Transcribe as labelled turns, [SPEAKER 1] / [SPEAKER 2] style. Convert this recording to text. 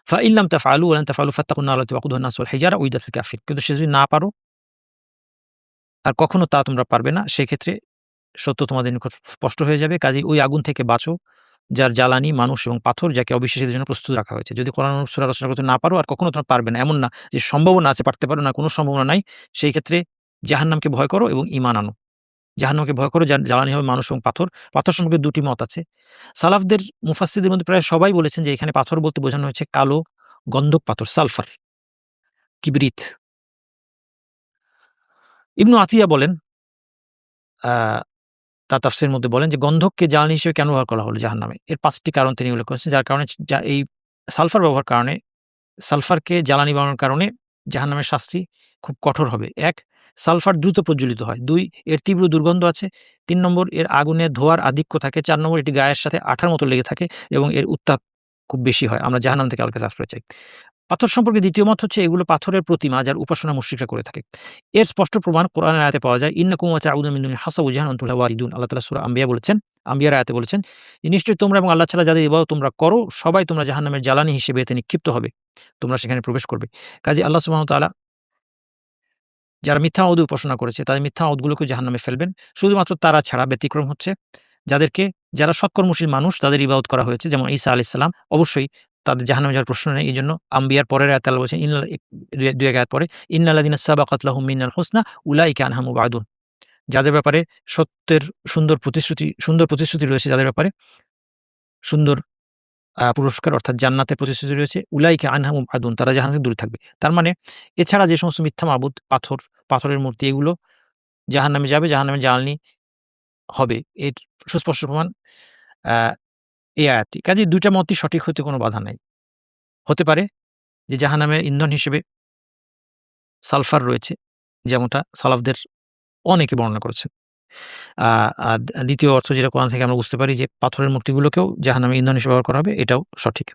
[SPEAKER 1] ফাইল্লাম তাফআলু ওয়া লান তাফআলু ফাত্তাকুন নার আল্লাতী ওয়াকুদুহা আন-নাস ওয়াল হিজারা উইদ্দাত লিল কাফিরিন। কিন্তু সে যদি না পারো আর কখনো তা তোমরা পারবে না, সেক্ষেত্রে সত্য তোমাদের নিকট স্পষ্ট হয়ে যাবে। কাজেই ওই আগুন থেকে বাঁচো, যার জ্বালানি মানুষ এবং পাথর, যাকে অবিশ্বাসীদের জন্য প্রস্তুত রাখা হয়েছে। যদি কোরআন অনুযায়ী সূরা রচনা করতে না পারো আর কখনো তোমরা পারবে না, এমন না যে সম্ভাবনা আছে পারতে পারো না, কোনো সম্ভাবনা নাই, সেই ক্ষেত্রে জাহান্নামকে ভয় করো এবং ঈমান আনো। জাহান্নামকে ভয় করো, যার জ্বালানি হবে মানুষ এবং পাথর। পাথর সম্পর্কে দুটি মত আছে। সালাফদের মুফাসসিরদের মধ্যে প্রায় সবাই বলেছেন যে এখানে পাথর বলতে বোঝানো হয়েছে কালো গন্ধক পাথর, সালফার, কিবরিত। ইবনু আতিয়া বলেন, আ তার তাফসীরের মধ্যে বলেন যে গন্ধককে জ্বালানি হিসেবে কেন ব্যবহার করা হলো জাহান্নামে? এর ৫ টি কারণ তিনি উল্লেখ করেছেন, যার কারণে এই সালফার ব্যবহার কারণে, সালফারকে জ্বালানি বানানোর কারণে জাহান্নামের শাস্তি খুব কঠোর হবে। ১, সালফার দ্রুত প্রজ্বলিত হয়। ২, এর তীব্র দুর্গন্ধ আছে। ৩ নম্বর, এর আগুনে ধোঁয়ার আধিক্য থাকে। ৪ নম্বর, এটি গায়ের সাথে আঠার মতো লেগে থাকে এবং এর উত্তাপ খুব বেশি হয়। আমরা জাহান্নাম থেকে আল্লাহর কাছে আশ্রয় চাই। পাথর সম্পর্কে দ্বিতীয় মত হচ্ছে এগুলো পাথরের প্রতিমা, যার উপাসনা মুশরিকরা করে থাকে। এর স্পষ্ট প্রমাণ কোরআনের আয়াতে পাওয়া যায়। ইন্নাকুম ওয়া তা'বুদুনা মিন দুনিহি হাসাবু জাহান্নাম আনতুম লাহা ওয়ারিদুন। আল্লাহ তাআলা সূরা আম্বিয়া বলেছেন, আম্বিয়ার আয়াতে বলেছেন, নিশ্চয়ই তোমরা এবং আল্লাহ ছাড়া যাদের ইবাদত তোমরা করো, সবাই তোমরা জাহান্নামের জ্বালানি হিসেবে এতে নিক্ষিপ্ত হবে। তোমরা সেখানে প্রবেশ করবে। কাজেই আল্লাহ সুবহানাহু ওয়া তাআলা যারা মিথ্যা মাবুদের উপাসনা করেছে তাদের মিথ্যা মাবুদগুলোকে জাহান্নামে ফেলবেন। শুধুমাত্র তারা ছাড়া ব্যতিক্রম হচ্ছে যারা সৎকর্মশীল মানুষ, তাদের ইবাদত করা হয়েছে, যেমন ঈসা আলাইহিস সালাম, অবশ্যই তাদের জাহান্নামে যাওয়ার প্রশ্ন নেই। এইজন্য আম্বিয়ার পরের আয়াতে আল্লাহ বলছেন, ২ এক আয়াত পরে, ইন্নাল্লাযিনা সাবাকাত লাহুম মিনাল হুসনা উলাইকা আনহা মুবআদুন। যাদের ব্যাপারে সত্যের সুন্দর প্রতিশ্রুতি রয়েছে, যাদের ব্যাপারে সুন্দর পুরস্কার অর্থাৎ জান্নাতের প্রতিশ্রুতি রয়েছে, উলাইকা আনহা মুবআদুন, তারা জাহান্নাম থেকে দূরে থাকবে। তার মানে এছাড়া যে সমস্ত মিথ্যা মাবুদ, পাথরের মূর্তি, এগুলো জাহান্নামে যাবে, জাহান্নামের জ্বালানি হবে। এর সুস্পষ্ট প্রমাণ আ এই আয়াতটি। কাজেই ২ টা মতই সঠিক হতে কোনো বাধা নাই। হতে পারে যে জাহান্নামের ইন্ধন হিসেবে সালফার রয়েছে, যেমনটা সালাফদের অনেকে বর্ণনা করেছেন। আ আ ২য় অর্থ যেটা কোরআন থেকে আমরা বুঝতে পারি যে পাথরের মূর্তিগুলোকেও জাহান্নামের ইন্ধন হিসেবে ব্যবহার করা হবে, এটাও সঠিক।